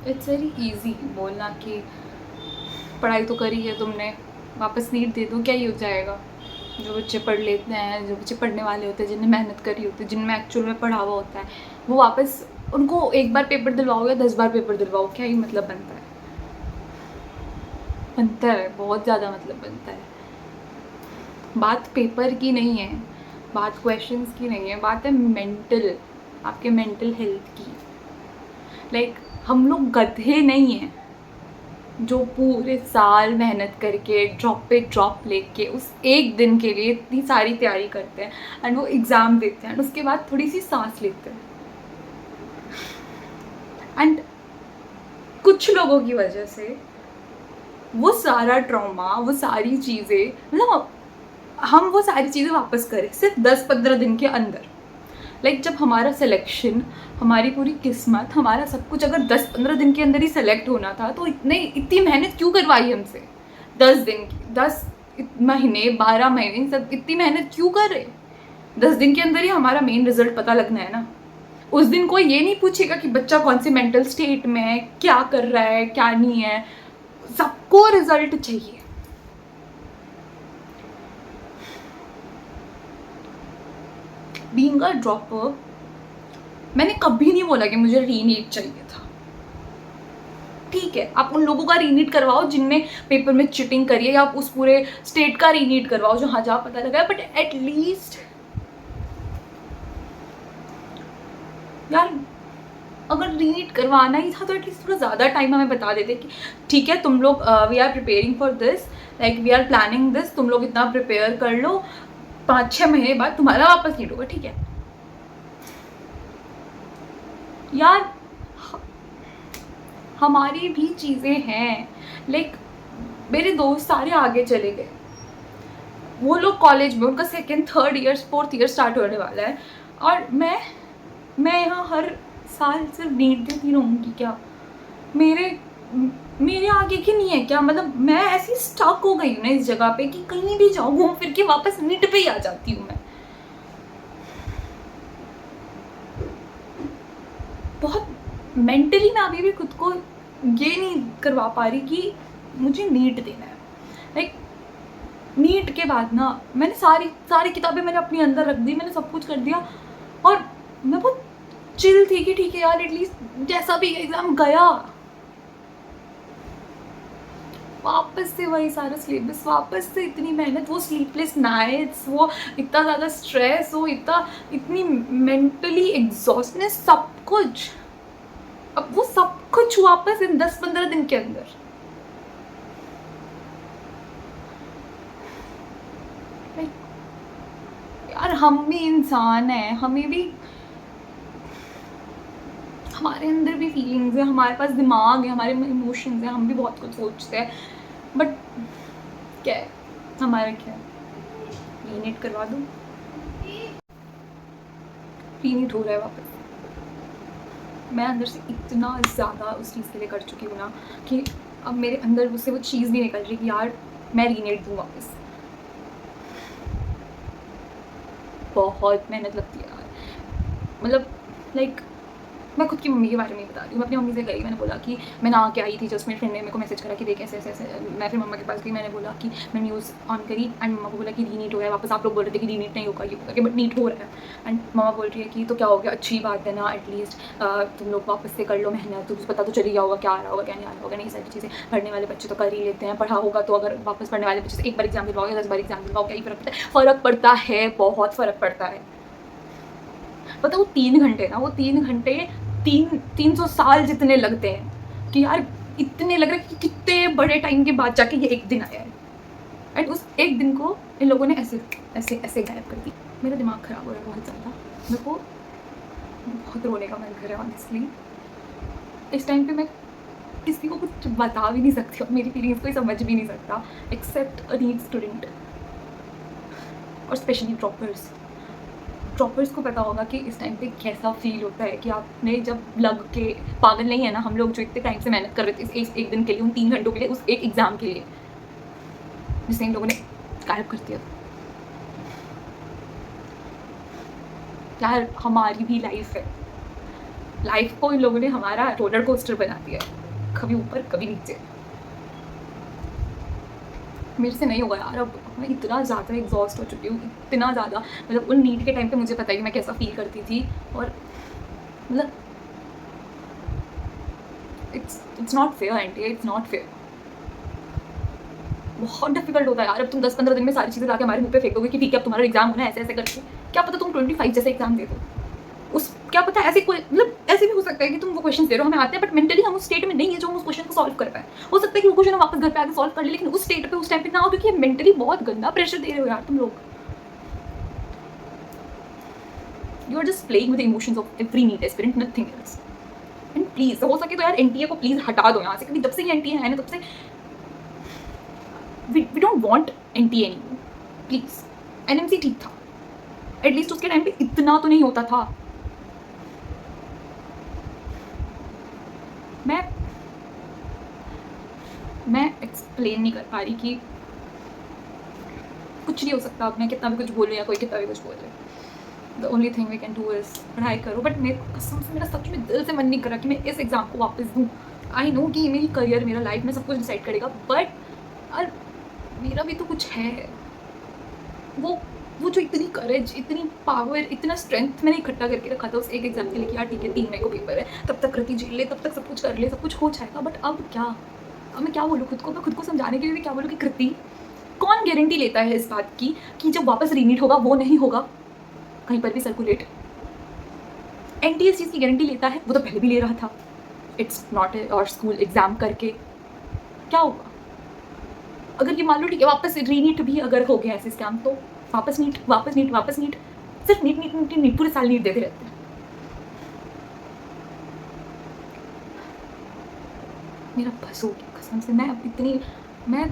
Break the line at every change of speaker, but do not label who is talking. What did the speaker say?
It's very easy बोलना कि पढ़ाई तो करी है तुमने, वापस नीट दे दो, क्या ही हो जाएगा। जो बच्चे पढ़ लेते हैं, जो बच्चे पढ़ने वाले होते हैं, जिन्हें मेहनत करी होती है, जिनमें एक्चुअल में पढ़ा हुआ होता है, वो वापस उनको एक बार पेपर दिलवाओ या 10 बार पेपर दिलवाओ, क्या ही मतलब बनता है। बनता है, बहुत ज़्यादा मतलब बनता है। बात पेपर की नहीं है, बात क्वेश्चंस की नहीं है, बात है मेंटल, आपके मेंटल हेल्थ की। लाइक हम लोग गधे नहीं हैं जो पूरे साल मेहनत करके ड्रॉप पे ड्रॉप लेके उस एक दिन के लिए इतनी सारी तैयारी करते हैं एंड वो एग्ज़ाम देते हैं एंड उसके बाद थोड़ी सी सांस लेते हैं। एंड कुछ लोगों की वजह से वो सारा ट्रॉमा, वो सारी चीज़ें, मतलब हम वो सारी चीज़ें वापस करें सिर्फ 10-15 दिन के अंदर। लाइक जब हमारा सिलेक्शन, हमारी पूरी किस्मत, हमारा सब कुछ अगर 10-15 दिन के अंदर ही सेलेक्ट होना था तो इतनी मेहनत क्यों करवाई हमसे? 10 दिन की, 10 महीने, 12 महीने, सब इतनी मेहनत क्यों कर रहे? 10 दिन के अंदर ही हमारा मेन रिजल्ट पता लगना है ना। उस दिन कोई ये नहीं पूछेगा कि बच्चा कौन से मेंटल स्टेट में है, क्या कर रहा है, क्या नहीं है। सबको रिजल्ट चाहिए। बीइंग अ ड्रॉपर, मैंने कभी नहीं बोला कि मुझे रीनीट चाहिए था। ठीक है, आप उन लोगों का रीनीट करवाओ जिनने पेपर में चिटिंग करी है, या आप उस पूरे स्टेट का रीनीट करवाओ जो हाँ जहाँ पता लगा है, बट एटलीस्ट यार अगर रीनीट करवाना ही था तो एटलीस्ट थोड़ा ज़्यादा टाइम हमें बता देते कि ठीक है तुम लोग, we are preparing for this, like we are planning this, तुम लोग इतना प्रिपेयर कर लो, 5-6 महीने बाद तुम्हारा वापस नीट होगा। ठीक है यार, हमारी भी चीज़ें हैं। लाइक मेरे दोस्त सारे आगे चले गए, वो लोग कॉलेज में, उनका 2nd 3rd year 4th year start होने वाला है, और मैं यहाँ हर साल सिर्फ नीट देती रहूँगी क्या? मेरे मेरे आगे की नहीं है क्या? मतलब मैं ऐसी स्टक हो गई हूँ ना इस जगह पे कि कहीं भी जाऊँ घूम फिर के वापस नीट पे ही आ जाती हूँ मैं। बहुत मेंटली मैं अभी भी खुद को ये नहीं करवा पा रही कि मुझे नीट देना है। लाइक नीट के बाद ना मैंने सारी किताबें मैंने अपने अंदर रख दी, मैंने सब कुछ कर दिया, और मैं बहुत चिल थी कि ठीक है यार एटलीस्ट जैसा भी एग्जाम गया, वापस से वही सारा सिलेबस, वापस से इतनी मेहनत, वो स्लीपलेस नाइट्स, वो इतना ज़्यादा स्ट्रेस, वो इतनी मेंटली एग्जॉस्टनेस, सब कुछ, अब वो सब कुछ वापस इन 10-15 दिन के अंदर। यार हम भी इंसान हैं, हमें भी, हमारे अंदर भी फीलिंग्स है, हमारे पास दिमाग है, हमारे इमोशंस हैं, हम भी बहुत कुछ सोचते हैं, बट क्या है हमारा, क्या है, रीनीट करवा दो, रीनीट हो रहा है वापस। मैं अंदर से इतना ज़्यादा उस चीज़ के लिए कर चुकी हूँ ना कि अब मेरे अंदर उससे वो चीज़ नहीं निकल रही कि यार मैं रीनेट दूँ वापस। बहुत मेहनत लगती है यार, मतलब लाइक मैं खुद की मम्मी के बारे में बता रही हूँ। मैं अपनी मम्मी से गई, मैंने बोला कि मैं ना के आई थी, जस्ट मेरी फ्रेंड ने मेरे को मैसेज करा कि देख ऐसे ऐसे ऐसे। मैं फिर मम्मा के पास गई, मैंने बोला कि मैं न्यूज़ ऑन करी एंड मम्मा को बोला कि रीनीट हो गया वापस, आप लोग बोल रहे थे कि रीनीट नहीं होगा, ये होगा कि बट नीट हो रहा है। एंड मम्मा बोल रही है कि तो क्या हो गया, अच्छी बात है ना, एटलीस्ट तुम लोग वापस से कर लो मेहनत, तो पता तो चल ही गया होगा क्या आ रहा होगा क्या नहीं आ रहा होगा, नहीं सारी चीज़ें पढ़ने वाले बच्चे तो कर ही लेते हैं, पढ़ा होगा तो अगर वापस पढ़ने वाले बच्चे से एक बार एग्जाम दिलवाओ या 10 बार एग्जाम दिलवाओ क्या ही फ़र्क पड़ता है? फ़र्क पड़ता है, बहुत फ़र्क पड़ता है। पता वो 3 घंटे ना, वो 3 घंटे 300 साल जितने लगते हैं कि यार इतने लग रहा है कि कितने बड़े टाइम के बाद जाके ये एक दिन आया है, एंड उस एक दिन को इन लोगों ने ऐसे ऐसे ऐसे गायब कर दी। मेरा दिमाग ख़राब हो रहा है बहुत ज़्यादा, मेरे को बहुत रोने का मन कर रहा है ऑनेस्टली। इस टाइम पे मैं किसी को कुछ बता भी नहीं सकती और मेरी फीलिंग्स कोई समझ भी नहीं सकता एक्सेप्ट अ नीट स्टूडेंट, और स्पेशली ड्रॉपर्स को पता होगा कि इस टाइम पे कैसा फील होता है कि आपने जब लग के, पागल नहीं है ना हम लोग जो इतने टाइम से मेहनत कर रहे थे इस एक दिन के लिए, उन 3 घंटों के लिए, उस एक एग्ज़ाम के लिए, जिसे इन लोगों ने गायब कर दिया। यार हमारी भी लाइफ है, लाइफ को इन लोगों ने हमारा रोलर कोस्टर बना दिया है, कभी ऊपर कभी नीचे। मेरे से नहीं होगा यार, अब मैं इतना ज़्यादा एग्जॉस्ट हो चुकी हूँ, इतना ज़्यादा। मतलब उन नीट के टाइम पे मुझे पता है कि मैं कैसा फील करती थी, और मतलब it's not fair aunty, it's not fair. बहुत डिफिकल्ट होता है यार। अब तुम 10-15 दिन में सारी चीज़ें लाके हमारे मुंह पे फेंक दोगे कि ठीक है अब तुम्हारा एग्जाम होना है ऐसे ऐसे करके। क्या पता तुम 25 जैसे एग्जाम दे दो। उस क्या पता ऐसे कोई मतलब ऐसे भी हो सकता है कि तुम वो क्वेश्चन दे रहे हो हमें आते हैं, बट मेंटली हम उस स्टेट में नहीं है जो हम उस क्वेश्चन को सॉल्व कर पाए। हो सकता है कि वो क्वेश्चन हम वापस घर पे आके सॉल्व कर ले, लेकिन उस स्टेट पे उस टाइम पे ना हो, क्योंकि मेंटली बहुत गंदा प्रेशर दे रहे हो यार तुम लोग। You are just playing with emotions of every NEET aspirant, nothing else. And please हो सके तो यार एनटीए को प्लीज हटा दो यहाँ से, क्योंकि जब से ये एनटीए है ना तब से we don't want NTA anymore. Please, NMC ठीक था, एटलीस्ट उसके टाइम पे इतना तो नहीं होता था। मैं एक्सप्लेन नहीं कर पा रही कि कुछ नहीं हो सकता। अब मैं कितना भी कुछ बोलूँ या कोई कितना भी कुछ बोल रहे, the only thing we can do is पढ़ाई करो। बट मेरे कसम से मेरा सच में दिल से मन नहीं कर रहा कि मैं इस एग्ज़ाम को वापस दूँ। आई नो कि मेरी करियर, मेरा लाइफ में सब कुछ डिसाइड करेगा, बट और मेरा भी तो कुछ है। वो जो इतनी करेज, इतनी पावर, इतना स्ट्रेंथ मैंने इकट्ठा करके रखा था उस एक एग्जाम के लिए कि यार ठीक है 3 मई को पेपर है, तब तक कृति झेल ले, तब तक सब कुछ कर ले, सब कुछ हो जाएगा। बट अब क्या, अब मैं क्या बोलूँ खुद को, मैं खुद को समझाने के लिए भी क्या बोलूँ कि कृति कौन गारंटी लेता है इस बात की कि जब वापस रीनीट होगा वो नहीं होगा कहीं पर भी सर्कुलेट। एनटीए इस चीज़ की गारंटी लेता है, वो तो पहले भी ले रहा था। इट्स नॉट और स्कूल एग्जाम करके क्या होगा। अगर ये मान लो ठीक है वापस रीनीट भी अगर हो गया ऐसे स्कैम, तो वापस नीट, वापस नीट, वापस नीट, सिर्फ नीट नीट नीट नीट पूरे साल नीट देते रहते हैं। मेरा बस हो गया कसम से। मैं अब इतनी, मैं